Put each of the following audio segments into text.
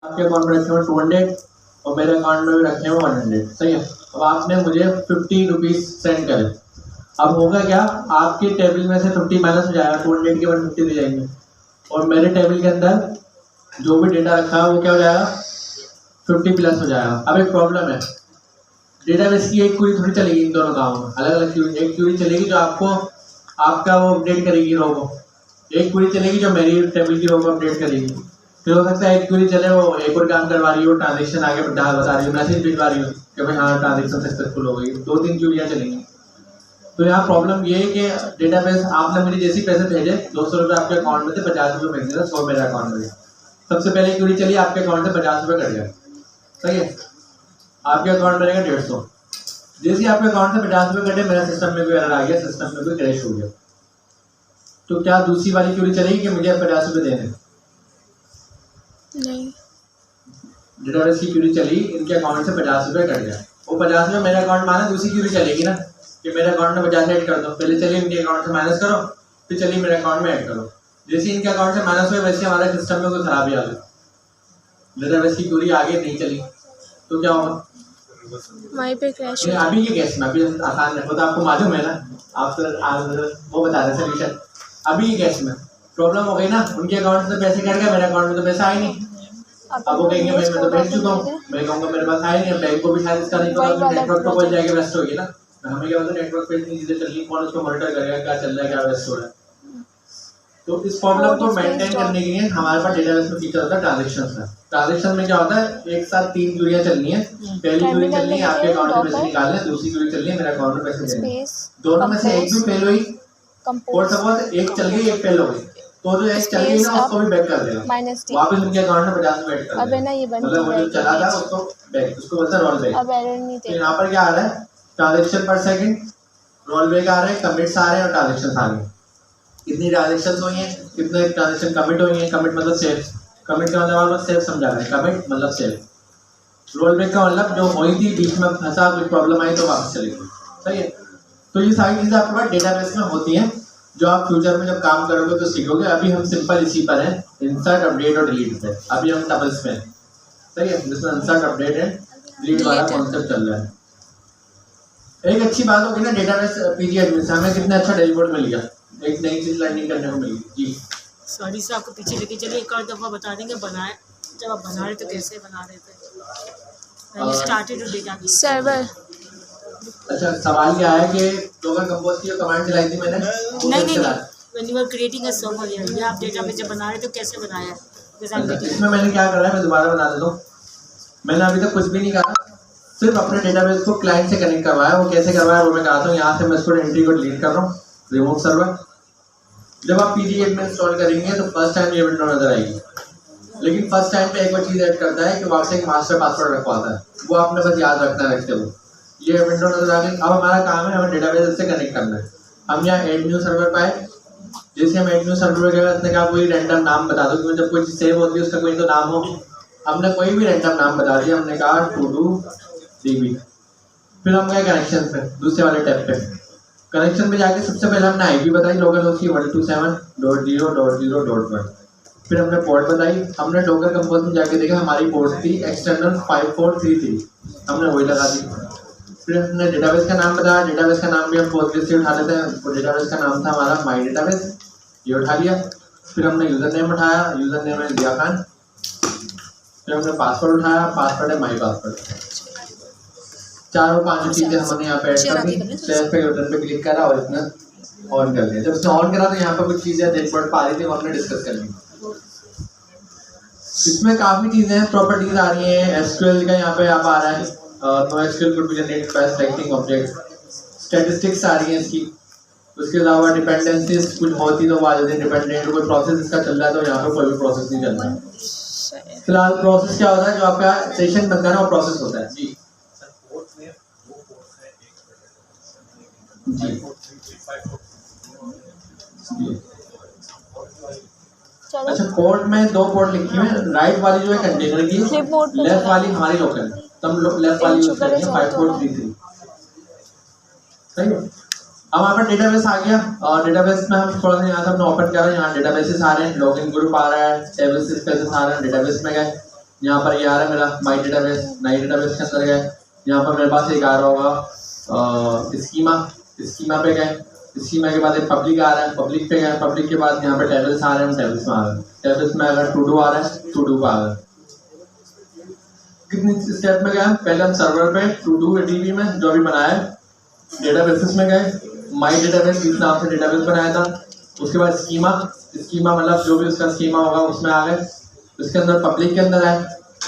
आपके अकाउंट में रखे हुए 200 और मेरे अकाउंट में भी रखे हुए 100, सही है। अब आपने मुझे 50 रुपीज़ सेंड करे। अब होगा क्या, आपके टेबल में से 50 माइनस हो जाएगा, 200 के 150 दे जाएंगे और मेरे टेबल के अंदर जो भी डेटा रखा है वो क्या हो जाएगा, 50 प्लस हो जाएगा। अब एक प्रॉब्लम है, डेटाबेस की एक क्वेरी थोड़ी चलेगी इन दोनों कामों में, अलग अलग क्वेरी। एक क्वेरी चलेगी जो आपको आपका वो अपडेट करेगी रो को, एक क्वेरी चलेगी जो मेरी टेबल की रो को अपडेट करेगी। फिर हो सकता है एक क्वेरी चले वो एक और काम करवा रही हो, ट्रांजेक्शन आगे बता रही हो, मैसेज भिजवा रही हो कि भाई हाँ ट्रांजेक्शन सक्सेसफुल हो गई, 2-3 क्वेरियाँ चलेंगी। तो यहाँ प्रॉब्लम ये है कि डेटाबेस आपने मुझे जैसे पैसे भेजे 200 रुपये आपके अकाउंट में थे, 50 रुपये भेज दिया, 100 मेरे अकाउंट में। सबसे पहले क्वेरी चली, आपके अकाउंट से 50 रुपये कट गया, सही है। आपके अकाउंट में रहेगा 150। जैसे आपके अकाउंट से 50 रुपये कटे, मेरा सिस्टम में कोई एरर आ गया, सिस्टम में कोई क्रैश हो गया, तो क्या दूसरी वाली क्वेरी चलेगी कि मुझे 50 रुपये देने? नहीं, डेटाबेस की क्वेरी चली, इनके अकाउंट से 50 रुपये कट गया, वो 50 रुपये मेरे अकाउंट में आना, दूसरी क्वेरी चलेगी ना कि मेरे अकाउंट में 50 ऐड कर दो। पहले चलिए इनके अकाउंट से माइनस करो, फिर चलिए मेरे अकाउंट में ऐड करो। जैसे इनके अकाउंट से माइनस हुए वैसे हमारे सिस्टम में कोई खराबी आ गई, डेटाबेस की क्वेरी आगे नहीं चली, तो क्या होगा, वहीं पे क्रैश। अभी के केस में अभी आसान है, वो तो आपको मालूम है ना, आप वो बता रहे सोल्यूशन। अभी के केस में प्रॉब्लम हो गई ना, उनके अकाउंट से पैसे कट गए, मेरे अकाउंट में तो पैसा आए नहीं। अब वो कहेंगे मैं तो भेज चुका हूँ, मैं कहूँगा मेरे पास आए नहीं, बैंक को भी शायद इसका नहीं पता, नेटवर्क तो पहुँच जाएगा, वेस्ट होगी ना। हमें क्या पता नेटवर्क पे इतनी चीज़ें चल रही, कौन उसको मॉनिटर करेगा क्या चल रहा है, क्या वेस्ट हो रहा है। तो इस प्रॉब्लम को मेंटेन करने के लिए हमारे पास डेटाबेस में फीचर होता है ट्रांजेक्शन का। ट्रांजेक्शन में क्या होता है, एक साथ 3 क्वेरियाँ चलनी है। पहली क्वेरी चलनी है आपके अकाउंट में पैसे निकालने, दूसरी क्वेरी चलनी है मेरे अकाउंट में पैसे देने। दोनों में से एक भी फेल हुई और सपोज एक चल गई एक फेल हो गई, तो जो एक चल गई ना उसको भी बैक कर देगा, वापस उनके अकाउंट में 50 रुपये ऐड कर देगा, मतलब वो जो चला था उसको बैक, उसको बोलता है रोल बैक। तो यहाँ पर क्या आ रहा है, ट्रांजेक्शन पर सेकंड, रोल बैक आ रहे हैं, कमिट्स आ रहे हैं और ट्रांजेक्शन आ रहे हैं। कितनी ट्रांजेक्शन हुई हैं, कितने ट्रांजेक्शन कमिट हुई हैं, कमिट मतलब सेव, कमिट का मतलब आप सेव समझा रहे हैं, कमिट मतलब सेव। रोल बैक का मतलब जो हुई थी बीच में फंसा, कुछ प्रॉब्लम आई तो वापस चली गई, सही है। तो ये सारी चीज़ें आपके पास डेटाबेस में होती हैं, जो आप फ्यूचर में जब काम करोगे तो सीखोगे। अभी हम सिंपल इसी पर हैं, इंसर्ट अपडेट और डिलीट पे, अभी हम डबल्स में हैं, सही है, जिसमें इंसर्ट अपडेट है, डिलीट वाला कॉन्सेप्ट चल रहा है। एक अच्छी बात होगी ना डेटाबेस पीजी एडमिन से हमें कितना अच्छा डैशबोर्ड मिल गया, एक नई चीज़ लर्निंग करने को मिली। जी सॉरी सर, आपको पीछे लेके चलिए, एक और दफ़ा बता देंगे बनाए, जब आप बना रहे थे कैसे बना रहे थे, स्टार्टेड टू डेटाबेस सर्वर। अच्छा, सवाल क्या है कि डॉगर कंपोज की जो कमांड चलाई थी मैंने, नहीं, when you are creating a server, ये आप डेटाबेस जब बना रहे थे कैसे बनाया? इसमें मैंने क्या करा है, मैं दोबारा बता देता हूँ। मैंने अभी तक कुछ भी नहीं करा, सिर्फ अपने डेटाबेस को क्लाइंट से कनेक्ट करवाया। वो कैसे करवाया वो मैं कहता हूँ। यहाँ से मैं इसको एंट्री को डिलीट कर रहा हूँ, रिमूव सर्वर। जब आप पीजी एडमिन इंस्टॉल करेंगे तो फर्स्ट टाइम ये विंडो नजर आएगी, लेकिन फर्स्ट टाइम पे एक और चीज़ ऐड करता है कि वहाँ से एक मास्टर पासवर्ड रखवाता है, वो आपने बस याद रखना है रखते हुए। ये विंडो नजर आ गई। अब हमारा काम है हमें डेटाबेस से कनेक्ट करना है। हम यहाँ एड न्यू सर्वर पाए, जैसे हम एड न्यू सर्वर गए उसने कहा कोई रैंडम नाम बता दो, क्योंकि जब कोई चीज़ सेव होती है उसका कोई तो नाम हो। हमने कोई भी रैंडम नाम बता दिया, हमने कहा ToDoDB। फिर हम गए कनेक्शन पे, दूसरे वाले टैब पे। कनेक्शन पे जाके सबसे पहले हमने IP बताई लोकल होस्ट की 127.0.0.1। फिर हमने पोर्ट बताई। हमने डॉकर कंपोज में जाके देखा हमारी पोर्ट थी एक्सटर्नल 5433, हमने वही लगा दी। फिर हमने डेटाबेस का नाम बताया, डेटाबेस का नाम भी हम पोस्टग्रेस से उठा लेते हैं, तो डेटाबेस का नाम था हमारा माई डेटाबेस, ये उठा लिया। फिर हमने यूज़र नेम उठाया, यूज़र नेम है दिया खान। फिर हमने पासवर्ड उठाया, पासवर्ड है माई पासवर्ड। चारों 5 चीज़ें हमने यहाँ पे ऐड कर दी। सेव पे बटन पे क्लिक करा और इसने ऑन कर दिया। जब इसने ऑन करा तो यहाँ पे कुछ चीज़ें डैशबोर्ड पर आ रही थी, हमने डिस्कस कर ली। इसमें काफ़ी चीज़ें हैं, प्रॉपर्टीज आ रही हैं, SQL का यहाँ पे आप आ रहा है, no SQL could be generated by selecting object, statistics आ रही हैं इसकी। उसके अलावा डिपेंडेंसीज कुछ होती तो वो आ जाती है, डिपेंडेंट कोई प्रोसेस इसका चल रहा है तो यहाँ पे कोई भी प्रोसेस नहीं चल रहा है। फिलहाल प्रोसेस क्या होता है, जो आपका सेशन बनता है ना वो प्रोसेस होता है। जी जी अच्छा, पोर्ट में 2 पोर्ट लिखी हुई है। राइट वाली जो है कंटेनर की, लेफ्ट वाली हमारी लोकल है, तो हम लेफ्ट वाली यूज करेंगे 5433, सही है। अब हमारे पास डेटाबेस आ गया और डेटाबेस में हम थोड़ा सा यहाँ से अपने ओपन कर रहे हैं। यहाँ डेटाबेसेस आ रहे हैं, लॉगिन ग्रुप आ रहा है, टेबल्स स्पेसेस आ रहे हैं, डेटाबेस में गए। यहाँ पर ये आ रहा है मेरा माई डेटाबेस, नई डेटाबेस के अंदर गए, यहाँ पर मेरे पास एक आ रहा होगा स्कीमा पे गए, स्कीमा के बाद एक पब्लिक आ रहा है, पब्लिक पे गए, पब्लिक के बाद यहाँ पे टेबल्स आ रहे हैं, टेबल्स में आ रहे हैं, टेबल्स में अगर टू डू आ रहा है टू डू पे आ गए। कितनी स्टेप में गए? पहले हम सर्वर पे टू डू डीबी में जो भी बनाया है, डेटाबेसेस में गए, माई डेटाबेस इस नाम से डेटाबेस बनाया था, उसके बाद स्कीमा मतलब जो भी उसका स्कीमा होगा उसमें आ गए, उसके अंदर पब्लिक के अंदर आए,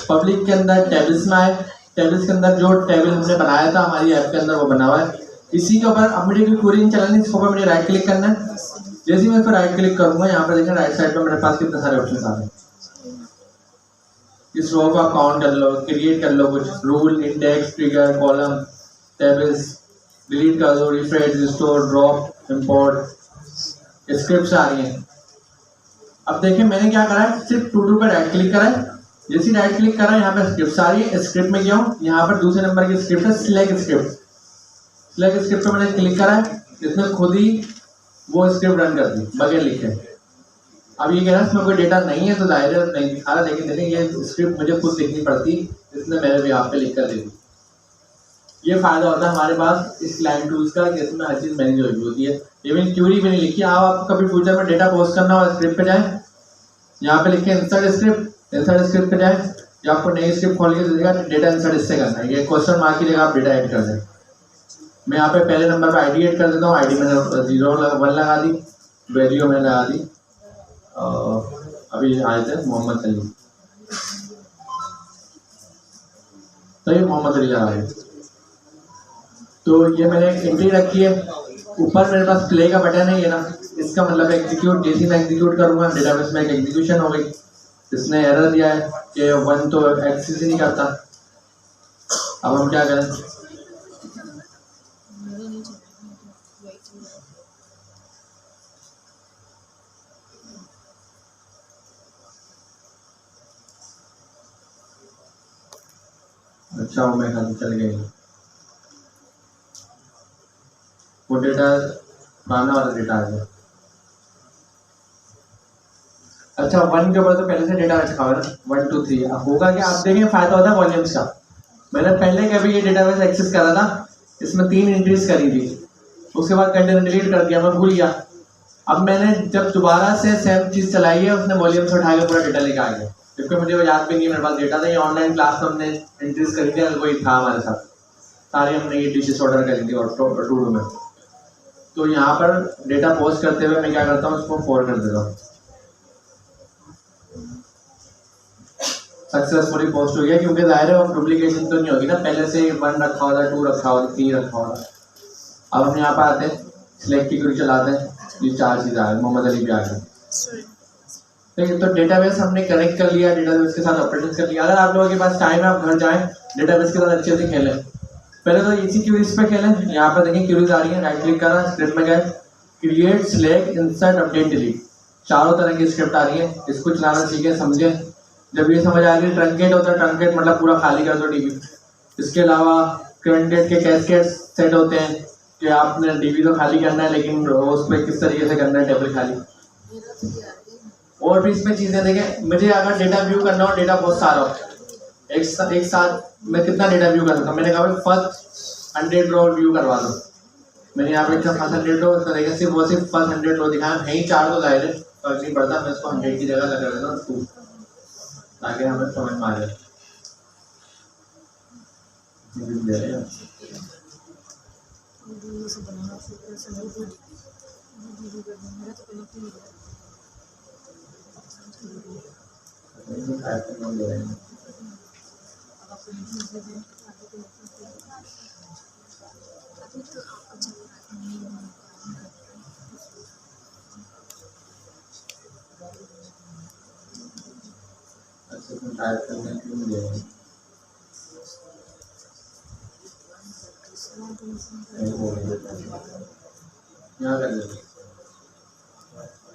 पब्लिक के अंदर टेबल्स में आए, टेबल्स के अंदर जो टेबल हमने बनाया था हमारी ऐप के अंदर वो बना हुआ है। इसी के ऊपर अब मुझे कोई क्वेरी चलानी है, इसके ऊपर मुझे राइट क्लिक करना है। जैसे ही मैं इस पर राइट क्लिक करूंगा, यहाँ पर देखें राइट साइड पर मेरे पास कितने सारे ऑप्शन आ रहे हैं। इस रो को आप काउंट कर लो, क्रिएट कर लो, कुछ rule, index, trigger, column, tables, delete कर दो, refresh, restore, drop, import, scripts आ रही हैं। अब देखिए मैंने क्या करा है, सिर्फ टू डू पर राइट क्लिक करा है, जैसे राइट क्लिक करा है यहाँ पे स्क्रिप्ट्स आ रही है, स्क्रिप्ट में गया हूँ, यहाँ पर दूसरे नंबर की स्क्रिप्ट है सिलेक्ट स्क्रिप्ट, सिलेक्ट स्क्रिप्ट पर मैंने क्लिक करा है, इसमें खुद ही वो स्क्रिप्ट रन कर दी बगैर लिखे। अब ये कह रहा है इसमें कोई डेटा नहीं है तो जाहिर है नहीं दिखा रहा, लेकिन देखिए ये स्क्रिप्ट मुझे खुद लिखनी पड़ती, इसने मेरे भी आप पे लिख कर दे दी। ये फायदा होता है हमारे पास इस क्लाइंट टूल्स का कि इसमें हर चीज़ मैनेज होती है। इवन क्यूरी भी नहीं लिखी, आप कभी फ्यूचर में डेटा पोस्ट करना हो स्क्रिप्ट पे जाए, यहाँ पे लिखे इंसर्ट स्क्रिप्ट पे जाए, या आपको नई स्क्रिप्ट खोल के देगा डेटा इंसर्ट इससे करना है, ये क्वेश्चन मार्क की जगह आप डेटा ऐड कर दें। मैं यहाँ पे पहले नंबर पे आईडी ऐड कर देता हूँ, आईडी मैंने 01 लगा दी, वैल्यू मैंने लगा दी, अभी आए थे मोहम्मद अली, तो ये मोहम्मद अली लगा है। तो ये मैंने एंट्री रखी है, ऊपर मेरे पास प्ले का बटन है ये ना, इसका मतलब एग्जीक्यूट, जैसे मैं एग्जीक्यूट करूँगा डेटाबेस में एक एग्जीक्यूशन हो गई, इसने एरर दिया है कि 1 तो एक्सेस ही नहीं करता। अब हम क्या करें, अच्छा वो मैं खाली चल गई, वो डेटा पुराना वाला डेटा आ गया। अच्छा 1 के ऊपर तो पहले से डेटा रखा हुआ है ना, 1 2 3। अब होगा क्या, आप देखें फायदा होता है वॉल्यूम्स का। मैंने पहले कभी ये डेटाबेस एक्सेस करा था, इसमें 3 एंट्रीज करी थी, उसके बाद कंटेनर डिलीट कर दिया, मैं भूल गया। अब मैंने जब दोबारा से सेम चीज़ चलाई है, उसने वॉल्यूम से उठा के पूरा डेटा लेके आ गया, क्योंकि मुझे वो याद भी नहीं मेरे पास डेटा था। ये ऑनलाइन क्लास में हमने एंट्रीज करी थी, वही था हमारे साथ, सारी हमने ये डिशेस ऑर्डर करी थी और टू डू में। तो यहाँ पर डेटा पोस्ट करते हुए मैं क्या करता हूँ, उसको फॉरवर्ड कर देता हूँ, सक्सेसफुली पोस्ट हो गया, क्योंकि जाहिर है डुप्लीकेशन तो नहीं होगी ना, पहले से 1 रखा हुआ था, 2 रखा हुआ था, 3 रखा हुआ था। अब हम यहाँ पर आते हैं, सिलेक्ट की क्वेरी चलाते हैं, ये 4 चीज़ आ गई, मोहम्मद अली भी आ गए। ठीक है, तो डेटाबेस हमने कनेक्ट कर लिया, डेटाबेस के साथ ऑपरेशन कर लिया। अगर आप लोगों के पास टाइम है, आप घर जाएं, डेटाबेस के साथ अच्छे से खेलें। पहले तो इसी क्यूरीज पे खेलें, यहाँ पर देखें क्यूरीज आ रही है, राइट क्लिक करा, स्क्रिप्ट में गए, create, select, insert, update, delete, चारों तरह की स्क्रिप्ट आ रही है, इसको चलाना सीखें, समझें। जब ये समझ आ गई, ट्रंकेट होता है, ट्रंकेट मतलब पूरा खाली कर दो डीबी। इसके अलावा ट्रंकेट के कैस्केड सेट होते हैं कि आपने डीबी तो खाली करना है, लेकिन उस पर किस तरीके से करना है टेबल खाली। और भी इसमें चीज़ें देखें, मुझे अगर डेटा व्यू करना हो, डेटा बहुत सारा हो, एक साथ मैं कितना डेटा व्यू कर सकता हूँ, मैंने कहा फर्स्ट 100 रो व्यू करवा दो। मैंने यहाँ पे लिखा फर्स्ट 100 रो, इस तरीके से वो सिर्फ फर्स्ट 100 रो दिखाया, कहीं 4 तो जाहिर है फर्क नहीं पड़ता, मैं इसको 100 की जगह लगा देता हूँ 2, ताकि हमें समझ में आ जाए।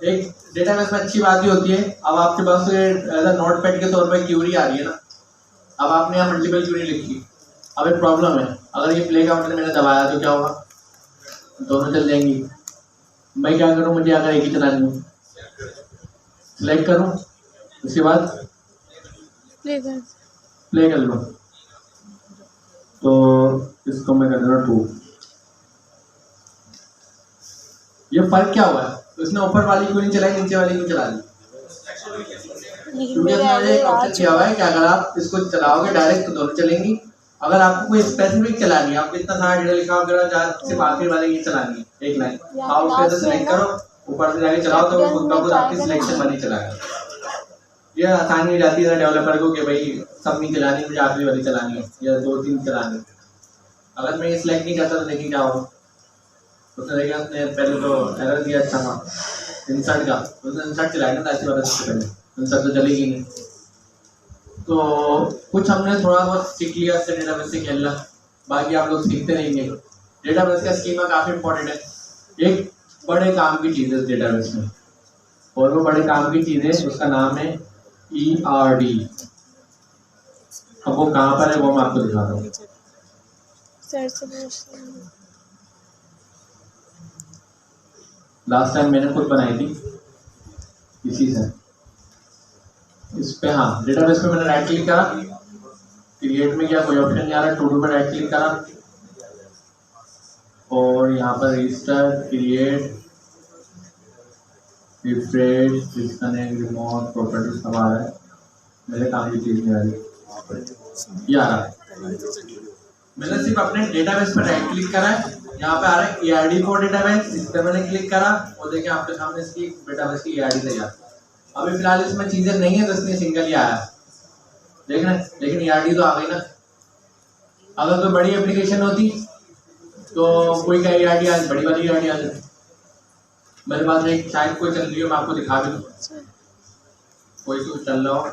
एक डेटाबेस में अच्छी बात ही होती है, अब आपके पास नोट पैड के तौर पर क्यूरी आ रही है ना, अब आपने यहाँ मल्टीपल क्यूरी लिखी, अब एक प्रॉब्लम है, अगर ये प्ले का बटन मैंने दबाया तो क्या होगा, दोनों चल जाएंगी। मैं क्या करूँ, मुझे अगर एक ही चलानी हो, सिलेक्ट करूँ, उसके बाद प्ले कर लो। तो इसको मैं कर दूँगा 2। ये फर्क क्या हुआ है? तो इसने ऊपर वाली क्यों नहीं चलाई, नीचे वाली क्यों चला दी? लेकिन क्योंकि मेरे इसने मुझे एक आगे ऑप्शन दिया हुआ है कि अगर आप इसको चलाओगे डायरेक्ट तो दोनों चलेंगी। अगर आपको कोई स्पेसिफिक चलानी है, आप कितना सारा डेटा लिखा होगा, चार सिर्फ आखिरी वाले की चलानी है एक लाइन, आप उसके अंदर सेलेक्ट करो, ऊपर से जाके चलाओ तो खुद का खुद आपकी सिलेक्शन वाली चलाएगा। ये आसानी हो जाती है डेवलपर को कि भाई सब नहीं चलानी, मुझे आखिरी वाली चलानी है या 2-3 चलानी है। अगर मैं ये सिलेक्ट नहीं करता तो देखिए क्या होगा। उसने देखा, उसने पहले तो एरर दिया अच्छा था इंसर्ट का, उसने इंसर्ट चलाया था ऐसी बात से पहले, इंसर्ट तो चलेगी नहीं। तो कुछ हमने थोड़ा बहुत सीख लिया इससे, डेटाबेस से खेलना, बाकी आप लोग सीखते रहेंगे। डेटाबेस का स्कीमा काफ़ी इंपॉर्टेंट है, एक बड़े काम की चीज़ है इस डेटाबेस में, और वो बड़े काम की चीज़ है उसका नाम है ERD। अब वो कहाँ पर है वो मैं आपको दिखा रहा हूँ। लास्ट टाइम मैंने खुद बनाई थी इसी से, इस पे, हाँ डेटाबेस पे मैंने राइट क्लिक करा, क्रिएट में क्या कोई ऑप्शन नहीं आ रहा, टू डू पे राइट क्लिक करा और यहाँ पर register, create, refresh, disconnect, remote, properties सब आ रहा है। मेरे काम की चीज़ नहीं आ रही, ये आ रहा है। मैंने सिर्फ अपने डेटाबेस पर राइट क्लिक करा है, यहाँ पे आ रहा है ERD फॉर डेटाबेस, इस पर मैंने क्लिक करा और देखिए आपके सामने इसकी डेटाबेस की ERD तैयार। अभी फिलहाल इसमें चीज़ें नहीं है तो इसलिए सिंगल ही आया, देख रहे हैं, लेकिन ERD तो आ गई ना। अगर कोई बड़ी एप्लीकेशन होती तो कोई का ERD आज बड़ी वाली ERD आ जाती। मेरे पास एक शायद कोई चल रही हो, मैं आपको दिखा भी दूँ, कोई कुछ चल रहा हो।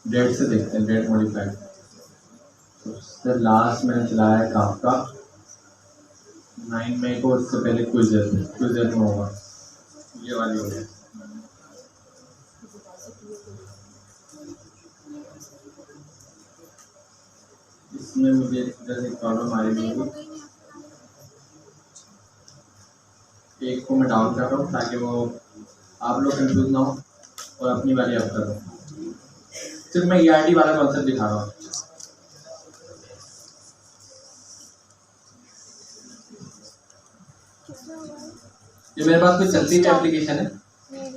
डेट से देखते हैं, डेट मॉडिफाइड, सबसे लास्ट मैंने चलाया है काफका 9 मई को, उससे पहले क्विज़र में होगा, ये वाली होगी। इसमें मुझे इधर एक प्रॉब्लम आ रही होगी, एक को मैं डाउन कर रहा हूँ ताकि वो आप लोग कंफ्यूज ना हो और अपनी वाली आप करो। सिर्फ मैं ERD वाला कॉन्सेप्ट दिखा रहा हूँ। ये मेरे पास कोई चलती हुई एप्लीकेशन है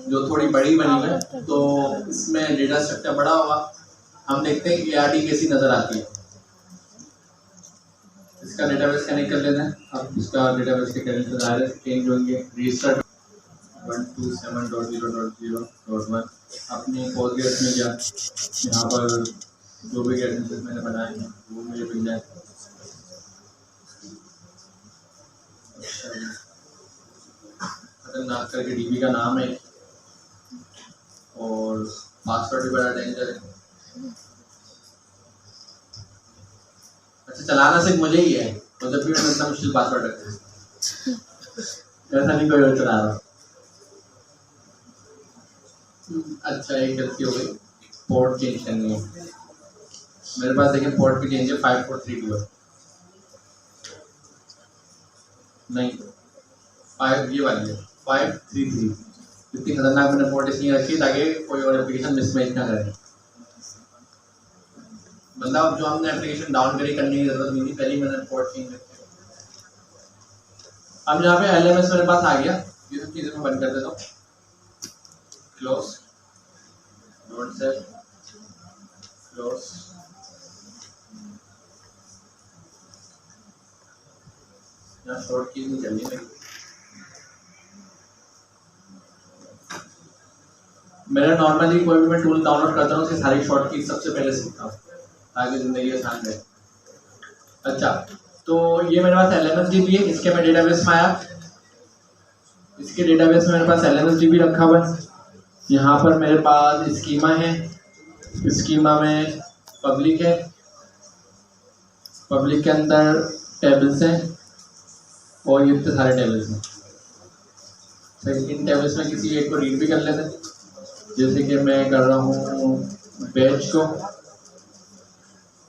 जो थोड़ी बड़ी बनी है, तो इसमें डेटा स्ट्रक्चर बड़ा होगा। हम देखते हैं कि ERD कैसी नज़र आती है। इसका डेटाबेस कनेक्ट कर लेते हैं। अब इसका डेटाबेस के कनेक्ट चेंज होंगे, रीस्टार्ट 127.0.0.1 अपनी पोस्टग्रेस में गया, यहाँ पर जो भी कैडेंसेस मैंने बनाए हैं वो मुझे मिल जाए। खतरनाक करके DB का नाम है और पासवर्ड भी बड़ा डेंजर है। अच्छा, चलाना सिर्फ मुझे ही है और जब भी मैं इतना मुश्किल पासवर्ड रखता हूँ, ऐसा नहीं कोई और चला रहा। अच्छा, एक गलती हो गई, पोर्ट चेंज करनी है मेरे पास। देखिए पोर्ट भी चेंज है, 5432 है, नहीं 5 ये वाली है 533। इतनी खतरनाक मैंने पोर्ट इसलिए रखी ताकि कोई और एप्लीकेशन मिसमैच ना करे। मतलब जो हमने एप्लीकेशन डाउन करी करने की जरूरत नहीं थी, पहले मैंने पोर्ट चेंज रखी। अब यहाँ पे LMS मेरे पास आ गया, ये सब चीज़ें मैं बंद कर देता हूँ, क्लोज, डोंट सेव, क्लोज। यहाँ शॉर्ट की नहीं चलनी मेरी। मेरा नॉर्मली कोई भी मैं टूल डाउनलोड करता हूँ उसकी सारी शॉर्ट की सबसे पहले सीखता हूँ ताकि ज़िंदगी आसान रहे। अच्छा, तो ये मेरे पास LMSDB है, इसके मैं डेटाबेस में आया, इसके डेटाबेस में मेरे पास LMSDB रखा हुआ है। यहाँ पर मेरे पास स्कीमा है, स्कीमा में पब्लिक है, पब्लिक के अंदर टेबल्स हैं और ये इतने सारे टेबल्स हैं। तो इन टेबल्स में किसी एक को रीड भी कर लेते हैं, जैसे कि मैं कर रहा हूँ बैच को,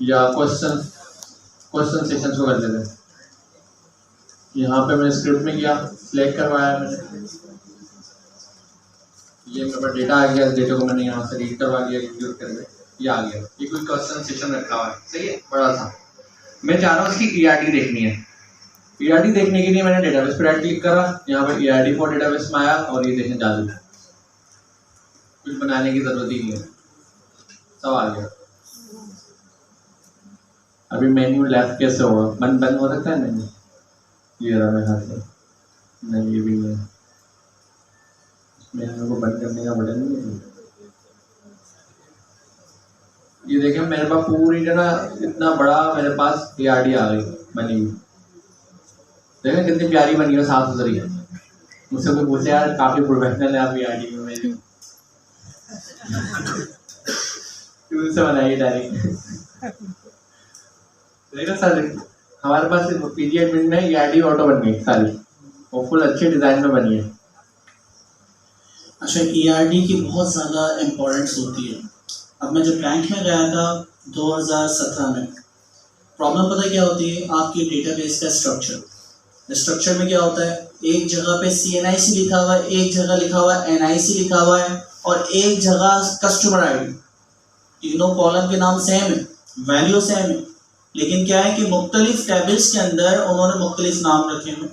या क्वेश्चन सेक्शन को कर लेते हैं। यहाँ पे मैंने स्क्रिप्ट में किया, सिलेक्ट करवाया मैंने, ये मेरे पास डेटा आ गया, डेटा को मैंने यहाँ से रीड करवा लिया, इंक्लूड करके ये आ गया। ये कोई क्वेश्चन सेक्शन रखा हुआ है, सही है, बड़ा सा। मैं चाह रहा हूँ इसकी ERD देखनी है। ERD देखने के लिए मैंने डेटाबेस पर राइट क्लिक करा, यहाँ पर ERD फॉर डेटाबेस में आया और ये देखने चालू, कुछ बनाने की जरूरत ही नहीं है, सब आ गया। अभी मेन्यू लेफ्ट कैसे होगा, बंद हो सकता है मेन्यू, ये रहा मेरे हाथ में, नहीं ये भी नहीं, मेन्यू को बंद करने का बटन नहीं है। ये देखें मेरे पास पूरी जो ना इतना बड़ा मेरे पास ERD आ गई बनी हुई, देखें कितनी प्यारी बनी है, साफ सुथरी है। मुझसे कोई पूछे यार काफी प्रोफेशनल है आप ERD में, मेरी टूल से बनाइए डायरेक्ट। देखा सर हमारे पास PG एडमिन में ERD ऑटो बन गई सारी, वो फुल अच्छे डिजाइन में बनी है। अच्छा, ERD की बहुत ज़्यादा इम्पोर्टेंस होती है। अब मैं जब बैंक में गया था 2017 में, प्रॉब्लम पता क्या होती है, आपकी डेटाबेस का स्ट्रक्चर में क्या होता है, एक जगह पे CNIC लिखा हुआ है, एक जगह लिखा हुआ है NIC लिखा हुआ है, और एक जगह कस्टमर ID। तीनों कॉलम के नाम सेम है, वैल्यू सेम है, लेकिन क्या है कि मुख्तलिफ टेबल्स के अंदर उन्होंने मुख्तलिफ नाम रखे हैं।